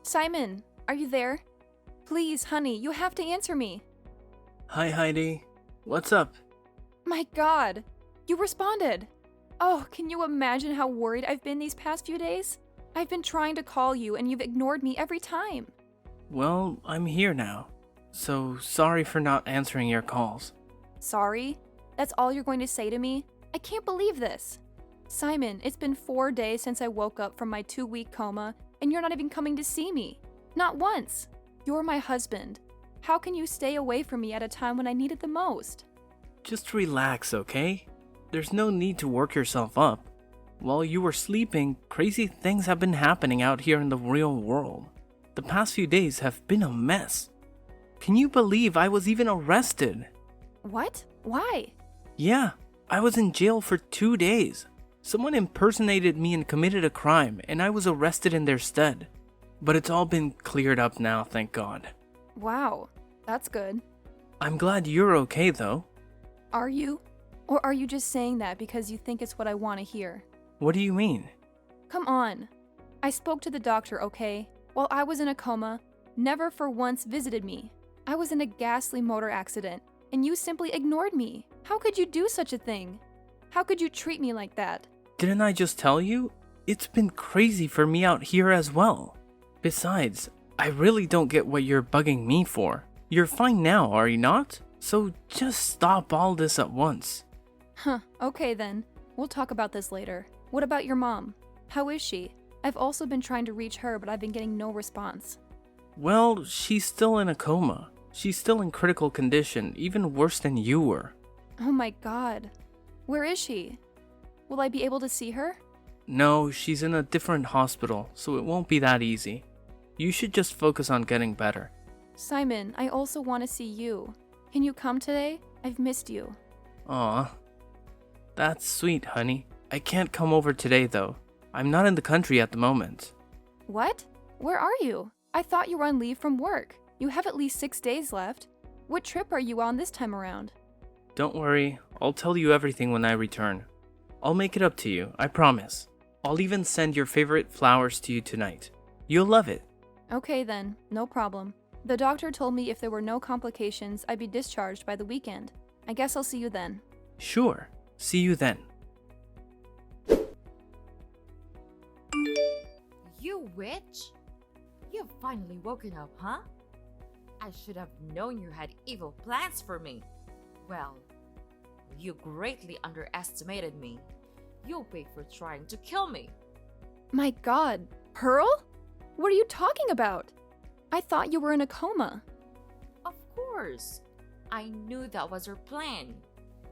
Simon, are you there? Please, honey, you have to answer me. Hi, Heidi. What's up? My God, you responded. Oh, can you imagine how worried I've been these past few days? I've been trying to call you and you've ignored me every time. Well, I'm here now. So sorry for not answering your calls. Sorry? That's all you're going to say to me? I can't believe this. Simon, it's been 4 days since I woke up from my 2-week coma and you're not even coming to see me. Not once. You're my husband. How can you stay away from me at a time when I need it the most? Just relax, okay? There's no need to work yourself up. While you were sleeping, crazy things have been happening out here in the real world. The past few days have been a mess. Can you believe I was even arrested? What? Why? Yeah, I was in jail for 2 days. Someone impersonated me and committed a crime, and I was arrested in their stead. But it's all been cleared up now, thank God. Wow, that's good. I'm glad you're okay, though. Are you? Or are you just saying that because you think it's what I want to hear? What do you mean? Come on. I spoke to the doctor, okay? While I was in a coma, never for once visited me. I was in a ghastly motor accident, and you simply ignored me. How could you do such a thing? How could you treat me like that? Didn't I just tell you? It's been crazy for me out here as well. Besides, I really don't get what you're bugging me for. You're fine now, are you not? So just stop all this at once. Huh, okay then. We'll talk about this later. What about your mom? How is she? I've also been trying to reach her, but I've been getting no response. Well, she's still in a coma. She's still in critical condition, even worse than you were. Oh my God. Where is she? Will I be able to see her? No, she's in a different hospital, so it won't be that easy. You should just focus on getting better. Simon, I also want to see you. Can you come today? I've missed you. Aw. That's sweet, honey. I can't come over today, though. I'm not in the country at the moment. What? Where are you? I thought you were on leave from work. You have at least 6 days left. What trip are you on this time around? Don't worry, I'll tell you everything when I return. I'll make it up to you, I promise. I'll even send your favorite flowers to you tonight. You'll love it. Okay then, no problem. The doctor told me if there were no complications, I'd be discharged by the weekend. I guess I'll see you then. Sure. See you then. You witch? You've finally woken up, huh? I should have known you had evil plans for me. Well, you greatly underestimated me. You'll pay for trying to kill me. My God, Pearl? What are you talking about? I thought you were in a coma. Of course. I knew that was your plan.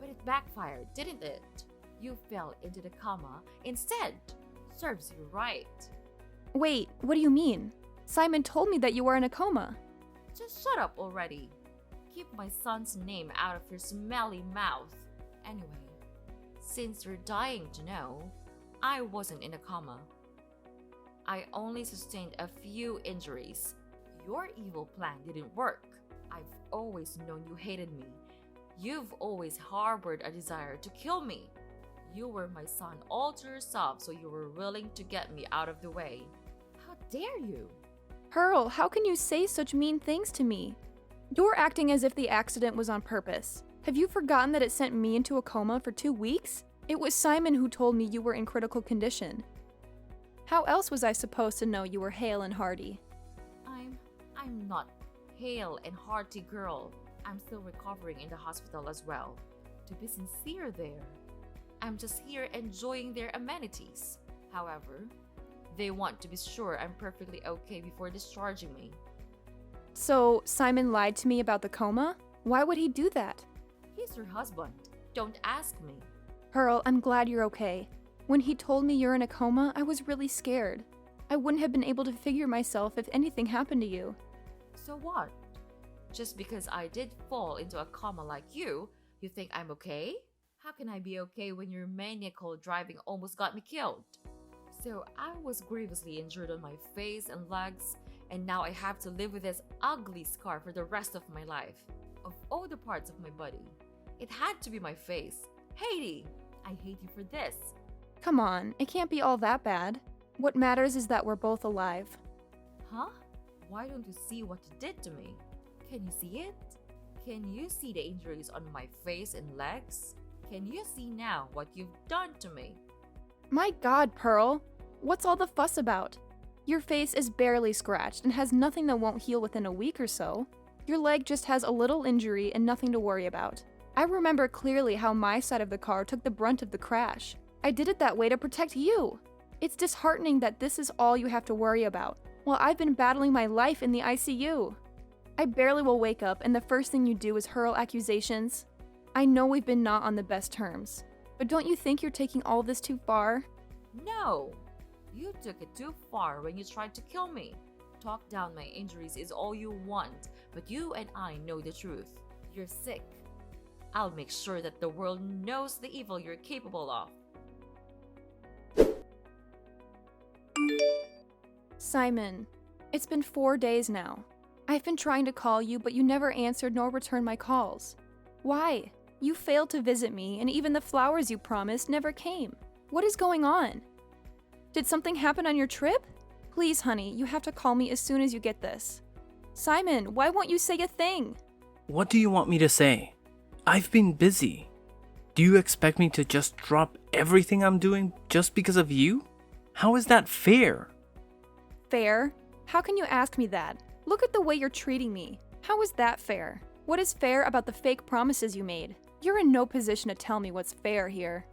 But it backfired, didn't it? You fell into the coma instead. Serves you right. Wait, what do you mean? Simon told me that you were in a coma. Just shut up already. Keep my son's name out of your smelly mouth. Anyway, since you're dying to know, I wasn't in a coma. I only sustained a few injuries. Your evil plan didn't work. I've always known you hated me. You've always harbored a desire to kill me. You were my son all to yourself, so you were willing to get me out of the way. How dare you? Pearl, how can you say such mean things to me? You're acting as if the accident was on purpose. Have you forgotten that it sent me into a coma for 2 weeks? It was Simon who told me you were in critical condition. How else was I supposed to know you were hale and hearty? I'm not hale and hearty, girl. I'm still recovering in the hospital as well. To be sincere there, I'm just here enjoying their amenities. However, they want to be sure I'm perfectly okay before discharging me. So, Simon lied to me about the coma? Why would he do that? He's your husband. Don't ask me. Pearl, I'm glad you're okay. When he told me you're in a coma, I was really scared. I wouldn't have been able to figure myself if anything happened to you. So what? Just because I did fall into a coma like you think I'm okay? How can I be okay when your maniacal driving almost got me killed? So I was grievously injured on my face and legs, and now I have to live with this ugly scar for the rest of my life. Of all the parts of my body, it had to be my face. Haiti, I hate you for this. Come on, it can't be all that bad. What matters is that we're both alive. Huh? Why don't you see what you did to me? Can you see it? Can you see the injuries on my face and legs? Can you see now what you've done to me? My God, Pearl! What's all the fuss about? Your face is barely scratched and has nothing that won't heal within a week or so. Your leg just has a little injury and nothing to worry about. I remember clearly how my side of the car took the brunt of the crash. I did it that way to protect you. It's disheartening that this is all you have to worry about, while I've been battling my life in the ICU. I barely will wake up and the first thing you do is hurl accusations. I know we've been not on the best terms, but don't you think you're taking all this too far? No! You took it too far when you tried to kill me. Talk down my injuries is all you want, but you and I know the truth. You're sick. I'll make sure that the world knows the evil you're capable of. Simon, it's been 4 days now. I've been trying to call you, but you never answered nor returned my calls. Why? You failed to visit me, and even the flowers you promised never came. What is going on? Did something happen on your trip? Please, honey, you have to call me as soon as you get this. Simon, why won't you say a thing? What do you want me to say? I've been busy. Do you expect me to just drop everything I'm doing just because of you? How is that fair? Fair? How can you ask me that? Look at the way you're treating me. How is that fair? What is fair about the fake promises you made? You're in no position to tell me what's fair here.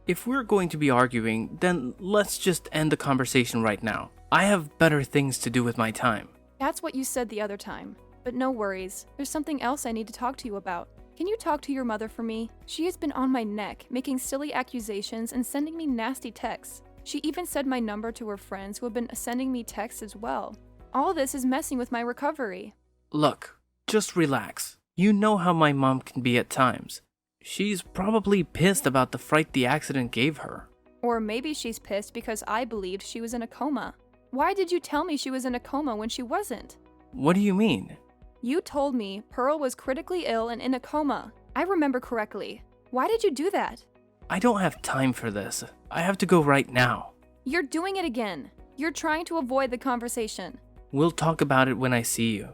If we're going to be arguing, then let's just end the conversation right now. I have better things to do with my time. That's what you said the other time. But no worries, there's something else I need to talk to you about. Can you talk to your mother for me? She has been on my neck, making silly accusations and sending me nasty texts. She even said my number to her friends who have been sending me texts as well. All this is messing with my recovery. Look, just relax. You know how my mom can be at times. She's probably pissed about the fright the accident gave her. Or maybe she's pissed because I believed she was in a coma. Why did you tell me she was in a coma when she wasn't? What do you mean? You told me Pearl was critically ill and in a coma. I remember correctly. Why did you do that? I don't have time for this. I have to go right now. You're doing it again. You're trying to avoid the conversation. We'll talk about it when I see you.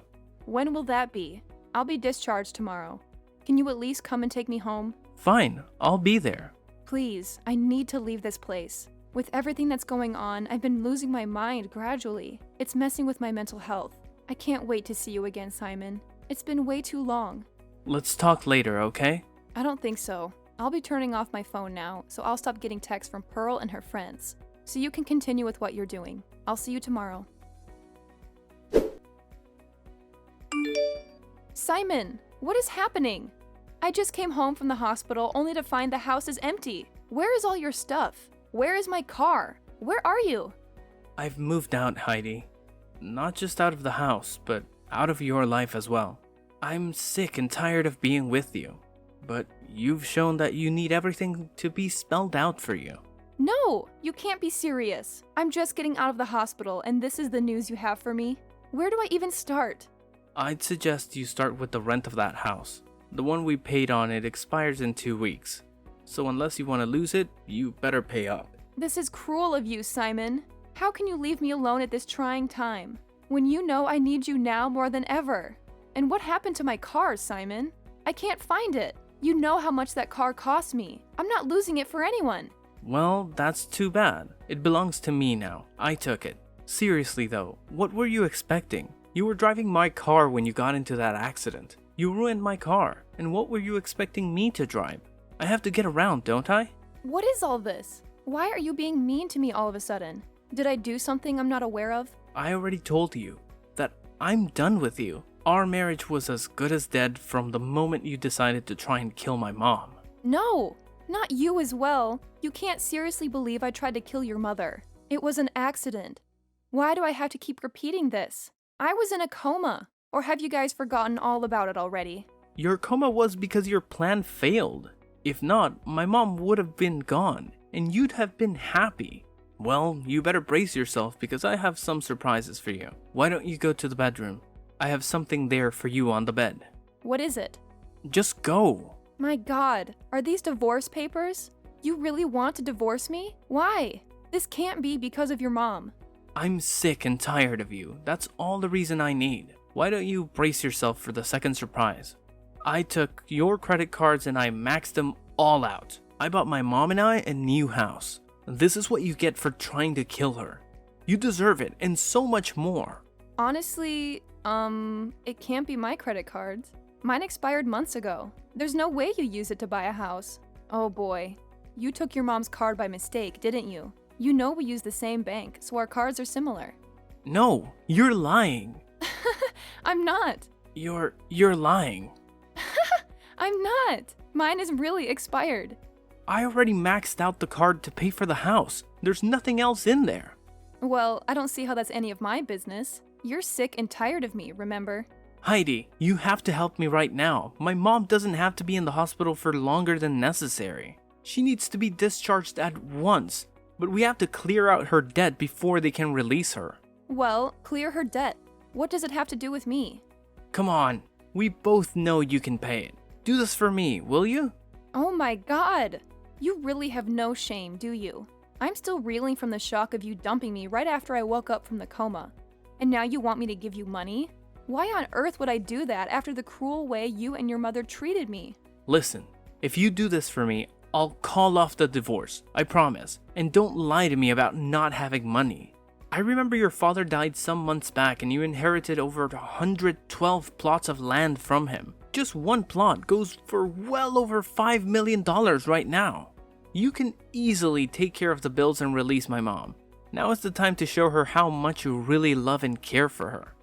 When will that be? I'll be discharged tomorrow. Can you at least come and take me home? Fine, I'll be there. Please, I need to leave this place. With everything that's going on, I've been losing my mind gradually. It's messing with my mental health. I can't wait to see you again, Simon. It's been way too long. Let's talk later, okay? I don't think so. I'll be turning off my phone now, so I'll stop getting texts from Pearl and her friends. So you can continue with what you're doing. I'll see you tomorrow. Simon, what is happening? I just came home from the hospital only to find the house is empty. Where is all your stuff? Where is my car? Where are you? I've moved out, Heidi. Not just out of the house, but out of your life as well. I'm sick and tired of being with you. But you've shown that you need everything to be spelled out for you. No, you can't be serious. I'm just getting out of the hospital and this is the news you have for me? Where do I even start? I'd suggest you start with the rent of that house. The one we paid on it expires in 2 weeks. So unless you want to lose it, you better pay up. This is cruel of you, Simon. How can you leave me alone at this trying time, when you know I need you now more than ever? And what happened to my car, Simon? I can't find it. You know how much that car cost me. I'm not losing it for anyone. Well, that's too bad. It belongs to me now. I took it. Seriously though, what were you expecting? You were driving my car when you got into that accident. You ruined my car, and what were you expecting me to drive? I have to get around, don't I? What is all this? Why are you being mean to me all of a sudden? Did I do something I'm not aware of? I already told you that I'm done with you. Our marriage was as good as dead from the moment you decided to try and kill my mom. No, not you as well. You can't seriously believe I tried to kill your mother. It was an accident. Why do I have to keep repeating this? I was in a coma. Or have you guys forgotten all about it already? Your coma was because your plan failed. If not, my mom would have been gone, and you'd have been happy. Well, you better brace yourself because I have some surprises for you. Why don't you go to the bedroom? I have something there for you on the bed. What is it? Just go. My God, are these divorce papers? You really want to divorce me? Why? This can't be because of your mom. I'm sick and tired of you. That's all the reason I need. Why don't you brace yourself for the second surprise? I took your credit cards and I maxed them all out. I bought my mom and I a new house. This is what you get for trying to kill her. You deserve it and so much more. Honestly, it can't be my credit cards. Mine expired months ago. There's no way you used it to buy a house. Oh boy. You took your mom's card by mistake, didn't you? You know we use the same bank, so our cards are similar. No, you're lying. I'm not. You're lying. I'm not. Mine is really expired. I already maxed out the card to pay for the house. There's nothing else in there. Well, I don't see how that's any of my business. You're sick and tired of me, remember? Heidi, you have to help me right now. My mom doesn't have to be in the hospital for longer than necessary. She needs to be discharged at once, but we have to clear out her debt before they can release her. Well, clear her debt. What does it have to do with me? Come on, we both know you can pay it. Do this for me, will you? Oh my god! You really have no shame, do you? I'm still reeling from the shock of you dumping me right after I woke up from the coma. And now you want me to give you money? Why on earth would I do that after the cruel way you and your mother treated me? Listen, if you do this for me, I'll call off the divorce, I promise. And don't lie to me about not having money. I remember your father died some months back and you inherited over 112 plots of land from him. Just one plot goes for well over $5 million right now. You can easily take care of the bills and release my mom. Now is the time to show her how much you really love and care for her.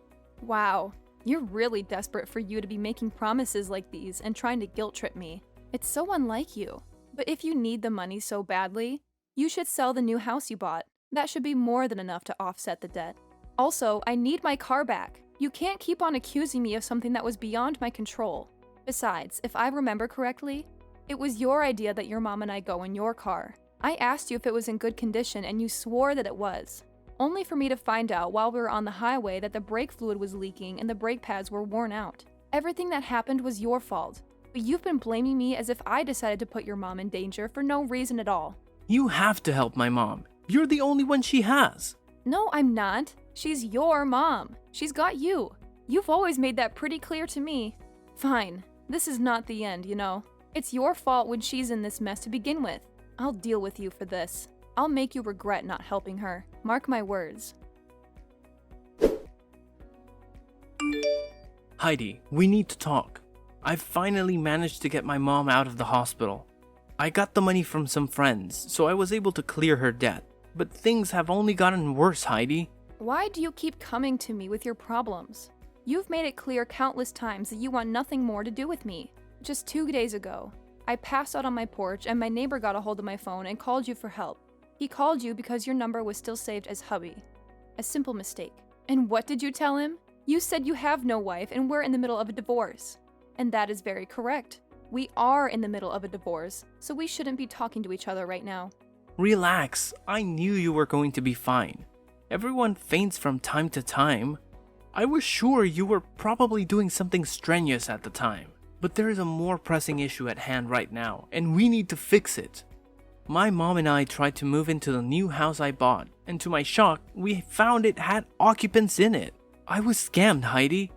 Wow, you're really desperate for you to be making promises like these and trying to guilt trip me. It's so unlike you. But if you need the money so badly, you should sell the new house you bought. That should be more than enough to offset the debt. Also, I need my car back. You can't keep on accusing me of something that was beyond my control. Besides, if I remember correctly, it was your idea that your mom and I go in your car. I asked you if it was in good condition and you swore that it was. Only for me to find out while we were on the highway that the brake fluid was leaking and the brake pads were worn out. Everything that happened was your fault. But you've been blaming me as if I decided to put your mom in danger for no reason at all. You have to help my mom. You're the only one she has. No, I'm not. She's your mom. She's got you. You've always made that pretty clear to me. Fine. This is not the end, you know. It's your fault when she's in this mess to begin with. I'll deal with you for this. I'll make you regret not helping her. Mark my words. Heidi, we need to talk. I've finally managed to get my mom out of the hospital. I got the money from some friends, so I was able to clear her debt. But things have only gotten worse, Heidi. Why do you keep coming to me with your problems? You've made it clear countless times that you want nothing more to do with me. Just 2 days ago, I passed out on my porch and my neighbor got a hold of my phone and called you for help. He called you because your number was still saved as hubby. A simple mistake. And what did you tell him? You said you have no wife and we're in the middle of a divorce. And that is very correct. We are in the middle of a divorce, so we shouldn't be talking to each other right now. Relax, I knew you were going to be fine. Everyone faints from time to time. I was sure you were probably doing something strenuous at the time. But there is a more pressing issue at hand right now, and we need to fix it. My mom and I tried to move into the new house I bought, and to my shock, we found it had occupants in it. I was scammed, Heidi.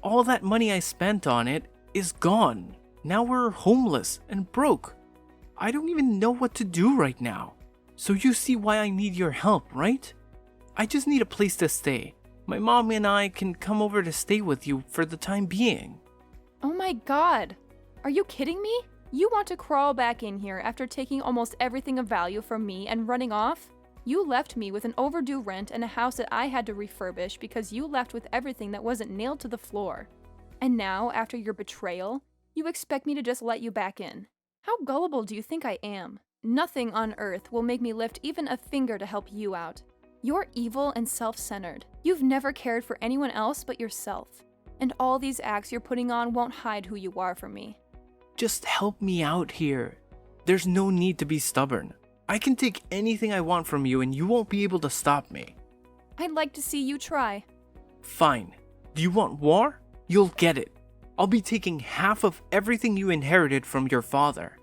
All that money I spent on it is gone. Now we're homeless and broke. I don't even know what to do right now. So you see why I need your help, right? I just need a place to stay. My mom and I can come over to stay with you for the time being. Oh my god! Are you kidding me? You want to crawl back in here after taking almost everything of value from me and running off? You left me with an overdue rent and a house that I had to refurbish because you left with everything that wasn't nailed to the floor. And now, after your betrayal, you expect me to just let you back in. How gullible do you think I am? Nothing on earth will make me lift even a finger to help you out. You're evil and self-centered. You've never cared for anyone else but yourself. And all these acts you're putting on won't hide who you are from me. Just help me out here. There's no need to be stubborn. I can take anything I want from you and you won't be able to stop me. I'd like to see you try. Fine. Do you want war? You'll get it. I'll be taking half of everything you inherited from your father.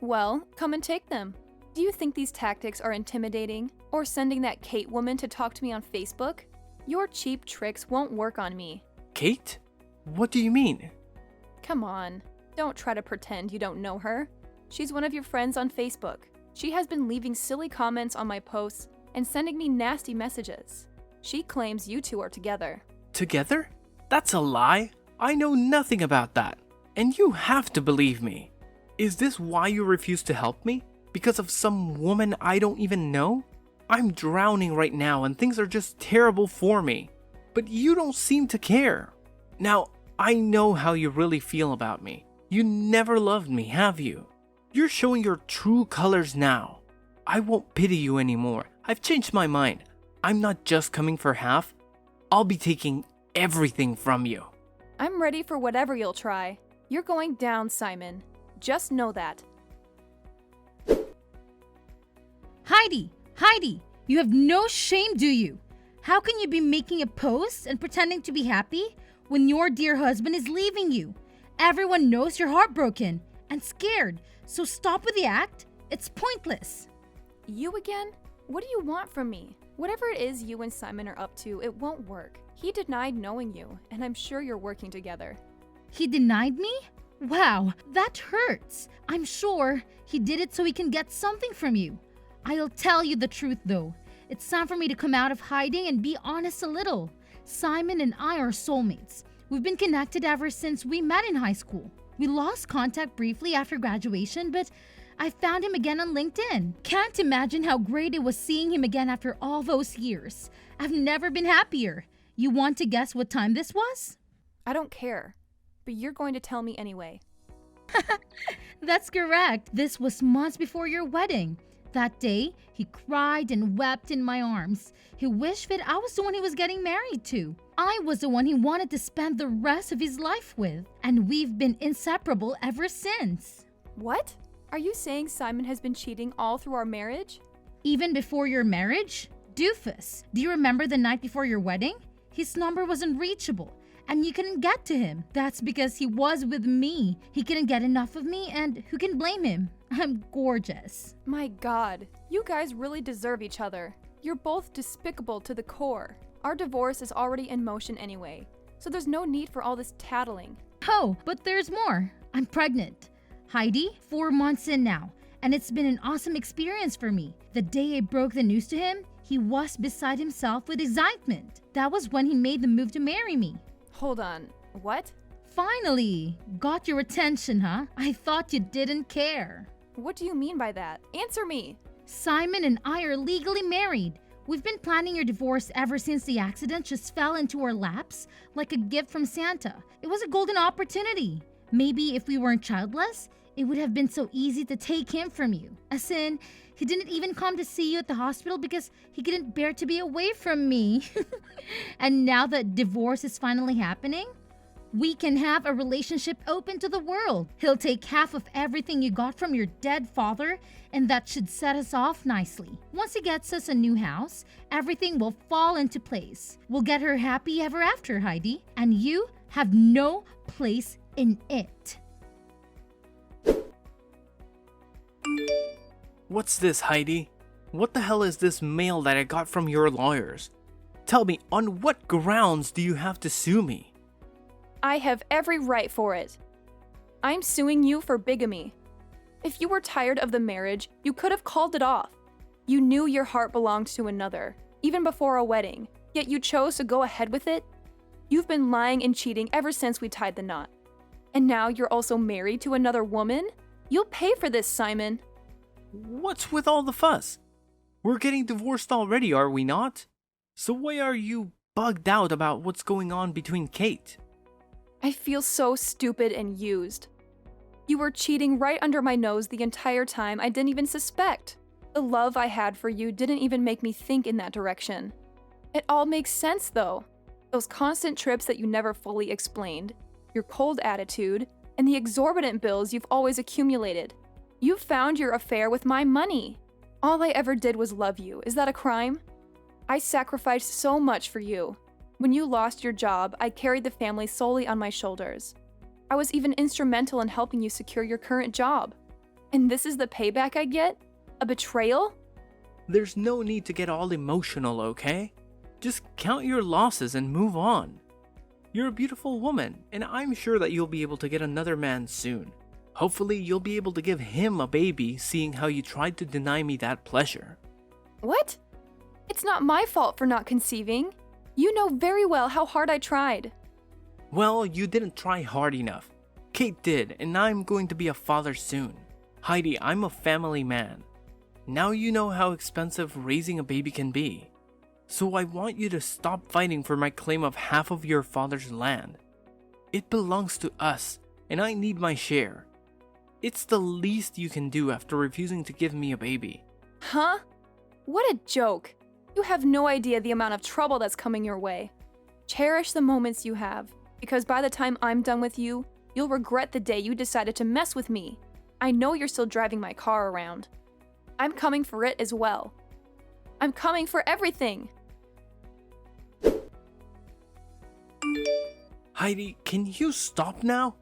Well, come and take them. Do you think these tactics are intimidating? Or sending that Kate woman to talk to me on Facebook? Your cheap tricks won't work on me. Kate? What do you mean? Come on, don't try to pretend you don't know her. She's one of your friends on Facebook. She has been leaving silly comments on my posts and sending me nasty messages. She claims you two are together. Together? That's a lie. I know nothing about that. And you have to believe me. Is this why you refuse to help me? Because of some woman I don't even know? I'm drowning right now and things are just terrible for me. But you don't seem to care. Now, I know how you really feel about me. You never loved me, have you? You're showing your true colors now. I won't pity you anymore. I've changed my mind. I'm not just coming for half. I'll be taking everything from you. I'm ready for whatever you'll try. You're going down, Simon. Just know that. Heidi, you have no shame, do you? How can you be making a post and pretending to be happy when your dear husband is leaving you? Everyone knows you're heartbroken and scared, so stop with the act. It's pointless. You again? What do you want from me? Whatever it is you and Simon are up to, it won't work. He denied knowing you, and I'm sure you're working together. He denied me? Wow, that hurts. I'm sure he did it so he can get something from you. I'll tell you the truth though. It's time for me to come out of hiding and be honest a little. Simon and I are soulmates. We've been connected ever since we met in high school. We lost contact briefly after graduation, but I found him again on LinkedIn. Can't imagine how great it was seeing him again after all those years. I've never been happier. You want to guess what time this was? I don't care, but you're going to tell me anyway. That's correct. This was months before your wedding. That day, he cried and wept in my arms. He wished that I was the one he was getting married to. I was the one he wanted to spend the rest of his life with. And we've been inseparable ever since. What? Are you saying Simon has been cheating all through our marriage? Even before your marriage? Doofus, do you remember the night before your wedding? His number was unreachable, and you couldn't get to him. That's because he was with me. He couldn't get enough of me, and who can blame him? I'm gorgeous. My God, you guys really deserve each other. You're both despicable to the core. Our divorce is already in motion anyway, so there's no need for all this tattling. Oh, but there's more. I'm pregnant. Heidi, 4 months in now, and it's been an awesome experience for me. The day I broke the news to him, he was beside himself with excitement. That was when he made the move to marry me. Hold on, what? Finally! Got your attention, huh? I thought you didn't care. What do you mean by that? Answer me! Simon and I are legally married. We've been planning your divorce ever since the accident just fell into our laps like a gift from Santa. It was a golden opportunity. Maybe if we weren't childless, it would have been so easy to take him from you. As in, he didn't even come to see you at the hospital because he couldn't bear to be away from me. And now that divorce is finally happening, we can have a relationship open to the world. He'll take half of everything you got from your dead father, and that should set us off nicely. Once he gets us a new house, everything will fall into place. We'll get her happy ever after, Heidi, and you have no place in it. What's this, Heidi? What the hell is this mail that I got from your lawyers? Tell me, on what grounds do you have to sue me? I have every right for it. I'm suing you for bigamy. If you were tired of the marriage, you could have called it off. You knew your heart belonged to another, even before a wedding, yet you chose to go ahead with it. You've been lying and cheating ever since we tied the knot. And now you're also married to another woman? You'll pay for this, Simon. What's with all the fuss? We're getting divorced already, are we not? So why are you bugged out about what's going on between Kate? I feel so stupid and used. You were cheating right under my nose the entire time I didn't even suspect. The love I had for you didn't even make me think in that direction. It all makes sense though. Those constant trips that you never fully explained, your cold attitude, and the exorbitant bills you've always accumulated. You found your affair with my money. All I ever did was love you. Is that a crime? I sacrificed so much for you. When you lost your job, I carried the family solely on my shoulders. I was even instrumental in helping you secure your current job. And this is the payback I get? A betrayal? There's no need to get all emotional, okay? Just count your losses and move on. You're a beautiful woman, and I'm sure that you'll be able to get another man soon. Hopefully, you'll be able to give him a baby, seeing how you tried to deny me that pleasure. What? It's not my fault for not conceiving. You know very well how hard I tried. Well, you didn't try hard enough. Kate did, and I'm going to be a father soon. Heidi, I'm a family man. Now you know how expensive raising a baby can be. So I want you to stop fighting for my claim of half of your father's land. It belongs to us, and I need my share. It's the least you can do after refusing to give me a baby. Huh? What a joke. You have no idea the amount of trouble that's coming your way. Cherish the moments you have, because by the time I'm done with you, you'll regret the day you decided to mess with me. I know you're still driving my car around. I'm coming for it as well. I'm coming for everything. Heidi, can you stop now?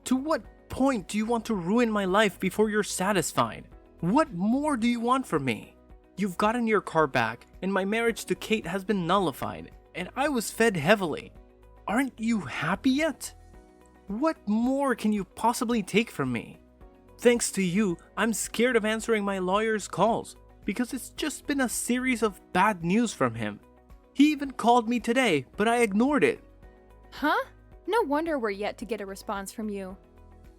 To what point do you want to ruin my life before you're satisfied? What more do you want from me? You've gotten your car back, and my marriage to Kate has been nullified, and I was fed heavily. Aren't you happy yet? What more can you possibly take from me? Thanks to you, I'm scared of answering my lawyer's calls, because it's just been a series of bad news from him. He even called me today, but I ignored it. Huh? No wonder we're yet to get a response from you.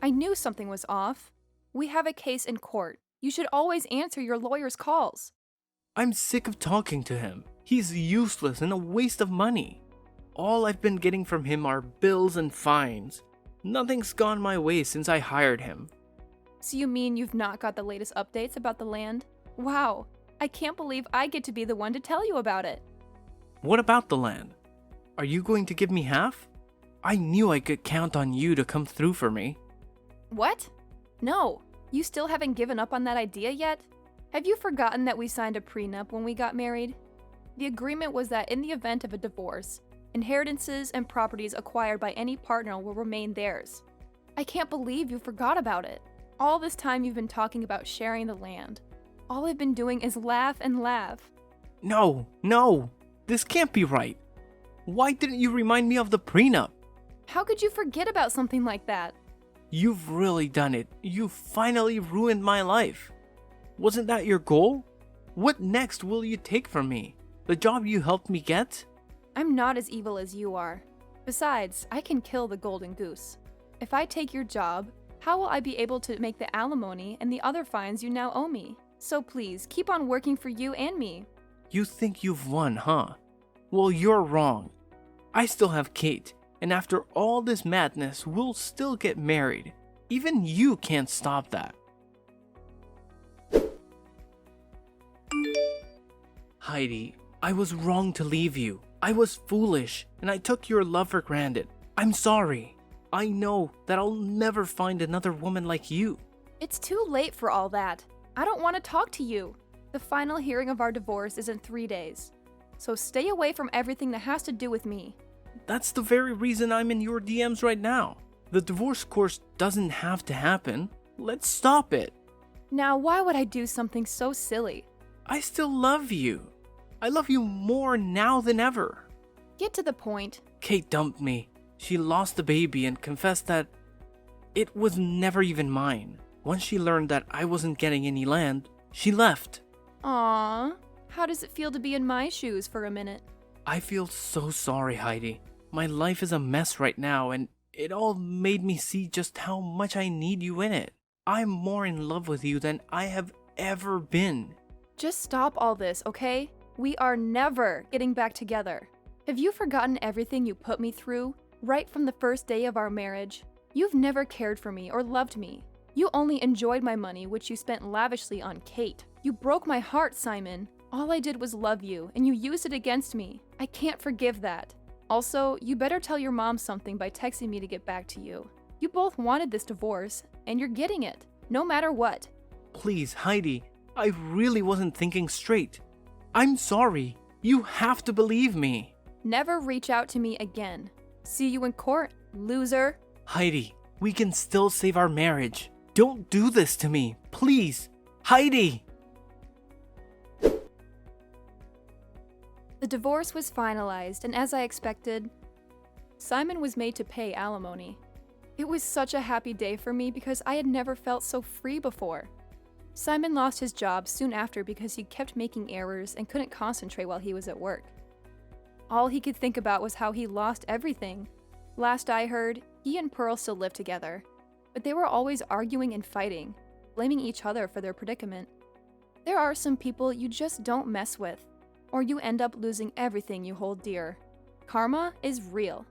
I knew something was off. We have a case in court. You should always answer your lawyer's calls. I'm sick of talking to him. He's useless and a waste of money. All I've been getting from him are bills and fines. Nothing's gone my way since I hired him. So you mean you've not got the latest updates about the land? Wow, I can't believe I get to be the one to tell you about it. What about the land? Are you going to give me half? I knew I could count on you to come through for me. What? No, you still haven't given up on that idea yet? Have you forgotten that we signed a prenup when we got married? The agreement was that in the event of a divorce, inheritances and properties acquired by any partner will remain theirs. I can't believe you forgot about it. All this time you've been talking about sharing the land. All I've been doing is laugh and laugh. No, this can't be right. Why didn't you remind me of the prenup? How could you forget about something like that? You've really done it. You finally ruined my life. Wasn't that your goal? What next will you take from me? The job you helped me get? I'm not as evil as you are. Besides, I can kill the golden goose. If I take your job, how will I be able to make the alimony and the other fines you now owe me? So please, keep on working for you and me. You think you've won, huh? Well, you're wrong. I still have Kate, and after all this madness, we'll still get married. Even you can't stop that. Heidi, I was wrong to leave you. I was foolish, and I took your love for granted. I'm sorry. I know that I'll never find another woman like you. It's too late for all that. I don't want to talk to you. The final hearing of our divorce is in 3 days. So stay away from everything that has to do with me. That's the very reason I'm in your DMs right now. The divorce course doesn't have to happen. Let's stop it. Now, why would I do something so silly? I still love you. I love you more now than ever. Get to the point. Kate dumped me. She lost the baby and confessed that it was never even mine. Once she learned that I wasn't getting any land, she left. Aww. How does it feel to be in my shoes for a minute? I feel so sorry, Heidi. My life is a mess right now, and it all made me see just how much I need you in it. I'm more in love with you than I have ever been. Just stop all this, okay? We are never getting back together. Have you forgotten everything you put me through? Right from the first day of our marriage? You've never cared for me or loved me. You only enjoyed my money, which you spent lavishly on Kate. You broke my heart, Simon. All I did was love you, and you used it against me. I can't forgive that. Also, you better tell your mom something by texting me to get back to you. You both wanted this divorce, and you're getting it, no matter what. Please, Heidi, I really wasn't thinking straight. I'm sorry. You have to believe me. Never reach out to me again. See you in court, loser. Heidi, we can still save our marriage. Don't do this to me, please. Heidi! divorce was finalized, and as I expected, Simon was made to pay alimony. It was such a happy day for me because I had never felt so free before. Simon lost his job soon after because he kept making errors and couldn't concentrate while he was at work. All he could think about was how he lost everything. Last I heard, he and Pearl still lived together, but they were always arguing and fighting, blaming each other for their predicament. There are some people you just don't mess with, or you end up losing everything you hold dear. Karma is real.